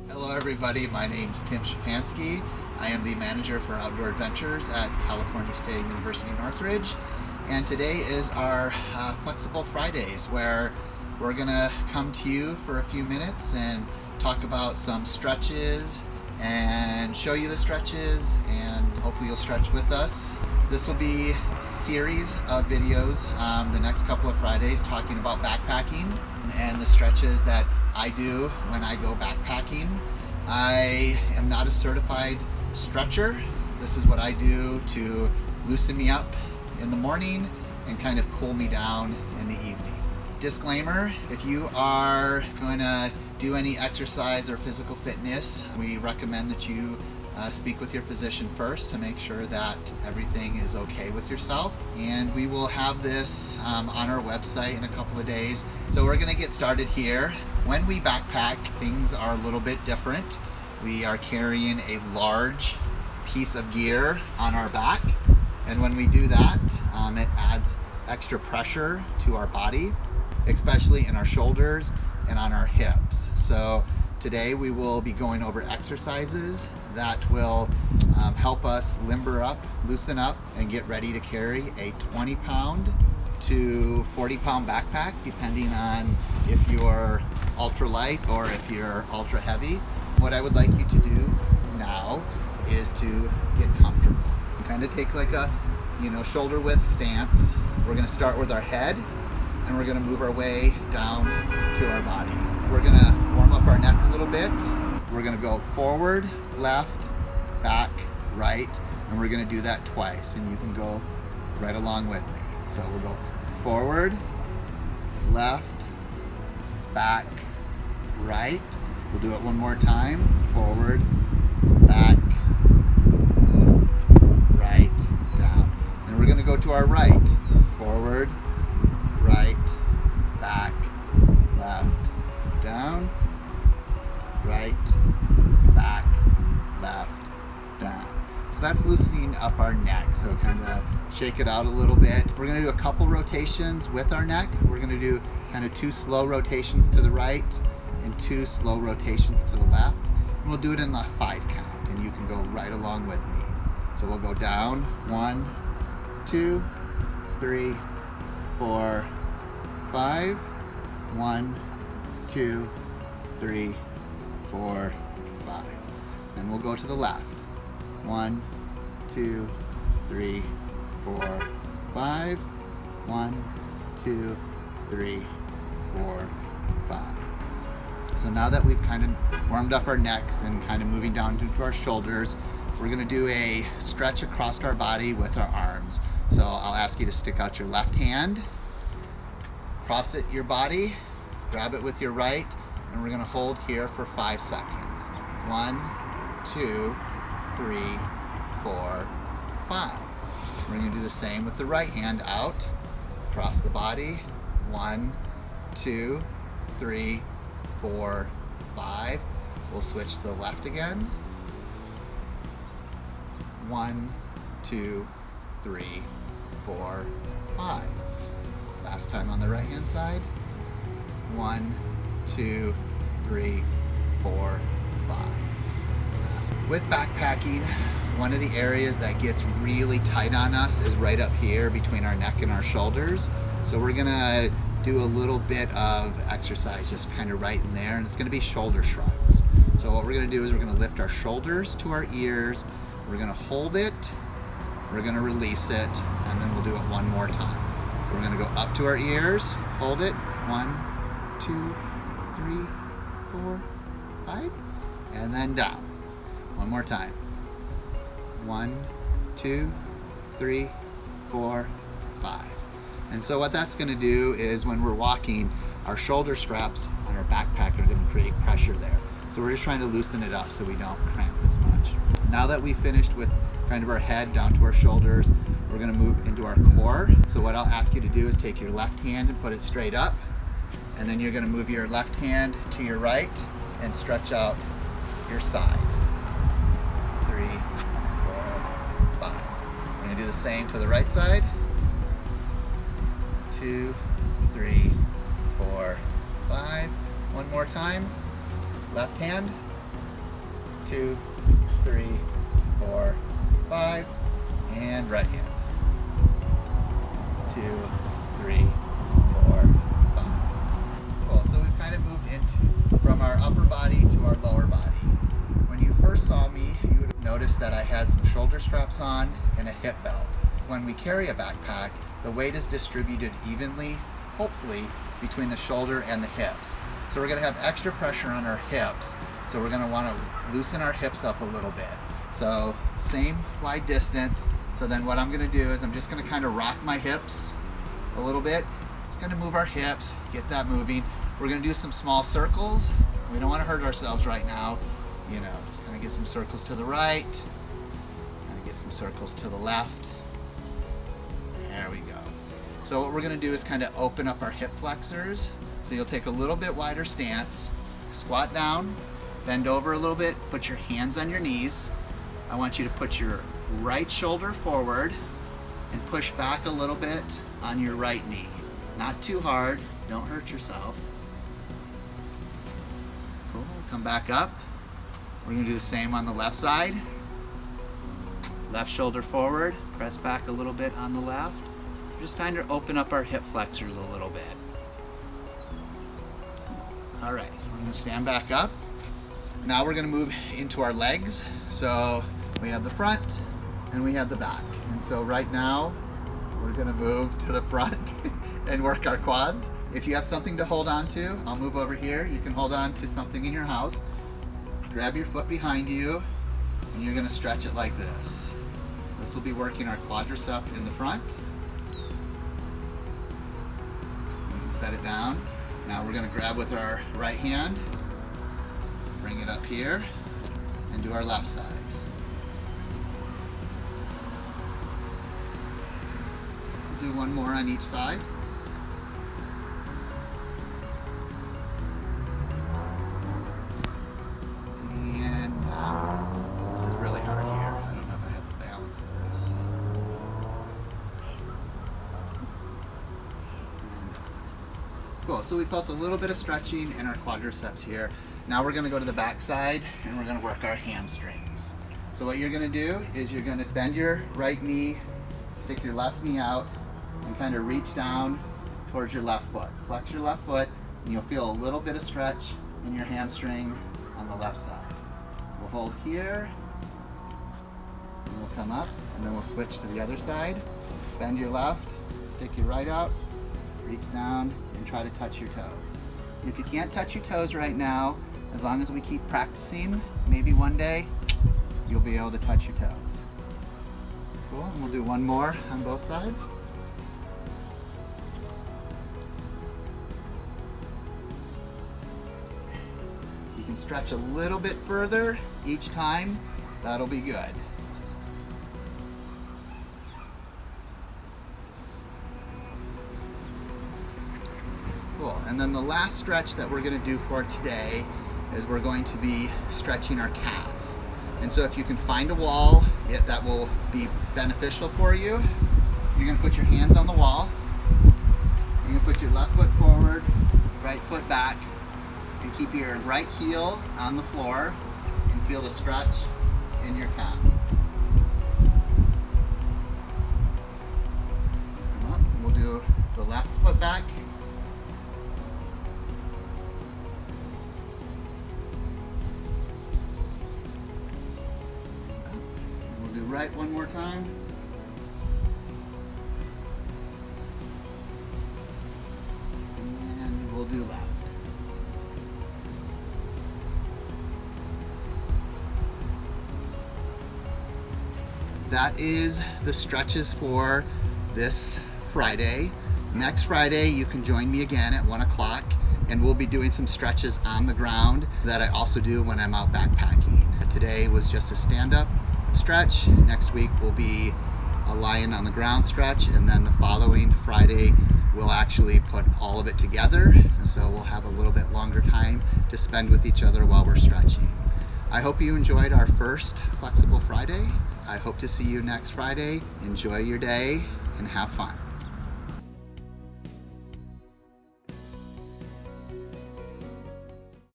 Hello everybody, my name's Tim Shapansky. I am the manager for Outdoor Adventures at California State University Northridge. And today is our Flexible Fridays, where we're gonna come to you for a few minutes and talk about some stretches and show you the stretches, and hopefully you'll stretch with us. This will be a series of videos the next couple of Fridays talking about backpacking and the stretches that I do when I go backpacking. I am not a certified stretcher. This is what I do to loosen me up in the morning and kind of cool me down in the evening. Disclaimer, if you are going to do any exercise or physical fitness, we recommend that you speak with your physician first to make sure that everything is okay with yourself. And we will have this on our website in a couple of days. So we're going to get started here. When we backpack, things are a little bit different. We are carrying a large piece of gear on our back. And when we do that, it adds extra pressure to our body, especially in our shoulders and on our hips. So today we will be going over exercises that will help us limber up, loosen up, and get ready to carry a 20-pound to 40-pound backpack, depending on if you're ultra light or if you're ultra heavy. What I would like you to do now is to get comfortable. Kind of take like a shoulder width stance. We're going to start with our head, and we're going to move our way down to our body. We're going to warm up our neck a little bit. We're going to go forward, left, back, right, and we're going to do that twice, and you can go right along with me. So we'll go forward, left, back, right. We'll do it one more time. Forward, back, right, down. And we're going to go to our right. Forward, right, back, left, down, right, back, left, down. So that's loosening up our neck. So kind of shake it out a little bit. We're going to do a couple rotations with our neck. We're going to do kind of 2 slow rotations to the right and 2 slow rotations to the left. And we'll do it in a 5 count, and you can go right along with me. So we'll go down, 1, 2, 3, 4, 5. 1, 2, 3, 4, 5. Then we'll go to the left. 1, 2, 3, 4, 5. 1, 2, 3, 4, 5. So now that we've kind of warmed up our necks and kind of moving down into our shoulders, we're going to do a stretch across our body with our arms. So I'll ask you to stick out your left hand, cross it your body, grab it with your right, and we're going to hold here for 5 seconds. 1, 2, 3, 4, 5. We're going to do the same with the right hand out, across the body. 1, 2, 3, 4, 5. We'll switch to the left again. 1, 2, 3, 4, 5. Last time on the right hand side. 1, 2, 3, 4, 5. With backpacking, one of the areas that gets really tight on us is right up here between our neck and our shoulders. So we're gonna do a little bit of exercise just kind of right in there, and it's gonna be shoulder shrugs. So what we're gonna do is we're gonna lift our shoulders to our ears, we're gonna hold it, we're gonna release it, and then we'll do it one more time. So we're gonna go up to our ears, hold it, 1, 2, 3, 4, 5, and then down. One more time. 1, 2, 3, 4, 5. And so what that's going to do is when we're walking, our shoulder straps on our backpack are going to create pressure there. So we're just trying to loosen it up so we don't cramp as much. Now that we've finished with kind of our head down to our shoulders, we're going to move into our core. So what I'll ask you to do is take your left hand and put it straight up, and then you're going to move your left hand to your right and stretch out your side. 3, 4, 5. We're going to do the same to the right side. 2, 3, 4, 5. One more time. Left hand, 2, 3, 4, 5, and right hand. 2, 3, 4, 5. Cool, so we've kind of moved into from our upper body to our lower body. When you first saw me, you would have noticed that I had some shoulder straps on and a hip belt. When we carry a backpack, the weight is distributed evenly, hopefully, between the shoulder and the hips. So we're going to have extra pressure on our hips, so we're going to want to loosen our hips up a little bit. So same wide distance. So then what I'm going to do is I'm just going to kind of rock my hips a little bit. Just going to move our hips, get that moving. We're going to do some small circles. We don't want to hurt ourselves right now. You know, just kind of get some circles to the right, kind of get some circles to the left. There we go. So what we're going to do is kind of open up our hip flexors. So you'll take a little bit wider stance, squat down, bend over a little bit, put your hands on your knees. I want you to put your right shoulder forward and push back a little bit on your right knee. Not too hard, don't hurt yourself. Cool, come back up. We're going to do the same on the left side. Left shoulder forward, press back a little bit on the left. Just trying to open up our hip flexors a little bit. All right, we're going to stand back up. Now we're going to move into our legs. So we have the front and we have the back. And so right now we're going to move to the front and work our quads. If you have something to hold on to, I'll move over here. You can hold on to something in your house. Grab your foot behind you and you're going to stretch it like this. This will be working our quadriceps in the front. We can set it down. Now we're going to grab with our right hand, bring it up here, and do our left side. We'll do one more on each side. And this is really hard here. I don't know if I have the balance for this. Cool, so we felt a little bit of stretching in our quadriceps here. Now we're gonna go to the back side and we're gonna work our hamstrings. So what you're gonna do is you're gonna bend your right knee, stick your left knee out, and kind of reach down towards your left foot. Flex your left foot, and you'll feel a little bit of stretch in your hamstring on the left side. We'll hold here, and we'll come up, and then we'll switch to the other side. Bend your left, stick your right out, reach down, and try to touch your toes. If you can't touch your toes right now, as long as we keep practicing, maybe one day you'll be able to touch your toes. Cool, and we'll do one more on both sides. You can stretch a little bit further each time, that'll be good. Cool, and then the last stretch that we're going to do for today is we're going to be stretching our calves. And so if you can find a wall that will be beneficial for you, you're going to put your hands on the wall. You're going to put your left foot forward, right foot back, and keep your right heel on the floor and feel the stretch in your calf. Come up, and we'll do the left foot back. Right one more time. And we'll do left. That is the stretches for this Friday. Next Friday, you can join me again at 1 o'clock, and we'll be doing some stretches on the ground that I also do when I'm out backpacking. Today was just a stand-up stretch. Next week will be a lying on the ground stretch, and then the following Friday we'll actually put all of it together, and so we'll have a little bit longer time to spend with each other while we're stretching. I hope you enjoyed our first Flexible Friday. I hope to see you next Friday. Enjoy your day and have fun.